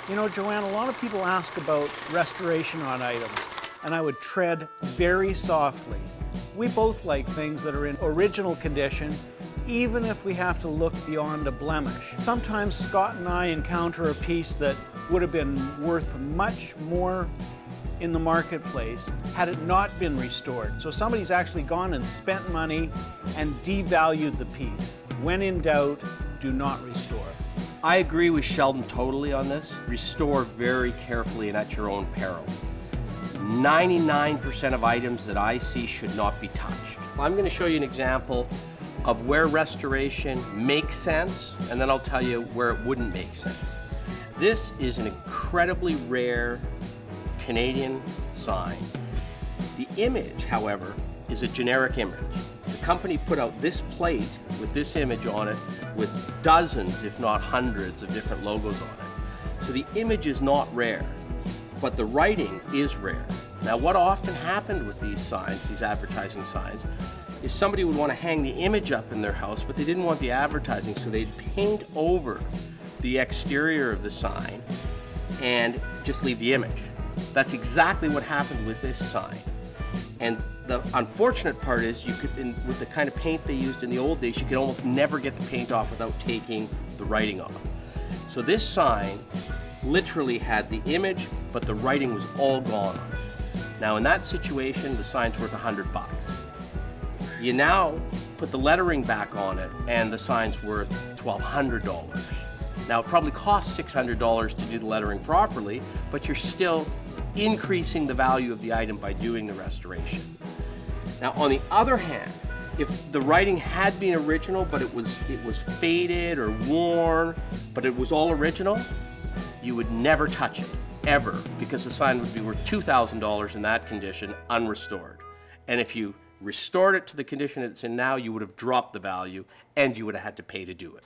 You know, Joanne, a lot of people ask about restoration on items, and I would tread very softly. We both like things that are in original condition, even if we have to look beyond a blemish. Sometimes Scott and I encounter a piece that would have been worth much more in the marketplace had it not been restored. So somebody's actually gone and spent money and devalued the piece. When in doubt, do not restore. I agree with Sheldon totally on this. Restore very carefully and at your own peril. 99% of items that I see should not be touched. I'm going to show you an example of where restoration makes sense, and then I'll tell you where it wouldn't make sense. This is an incredibly rare Canadian sign. The image, however, is a generic image. The company put out this plate with this image on it with dozens, if not hundreds, of different logos on it. So the image is not rare, but the writing is rare. Now, what often happened with these signs, these advertising signs, is somebody would want to hang the image up in their house, but they didn't want the advertising, so they'd paint over the exterior of the sign and just leave the image. That's exactly what happened with this sign. And the unfortunate part is with the kind of paint they used in the old days, you could almost never get the paint off without taking the writing off. So this sign literally had the image, but the writing was all gone on it. Now in that situation, the sign's worth $100. You now put the lettering back on it and the sign's worth $1,200. Now it probably costs $600 to do the lettering properly, but you're still increasing the value of the item by doing the restoration. Now on the other hand, if the writing had been original but it was faded or worn, but it was all original, you would never touch it, ever, because the sign would be worth $2,000 in that condition, unrestored. And if you restored it to the condition it's in now, you would have dropped the value and you would have had to pay to do it.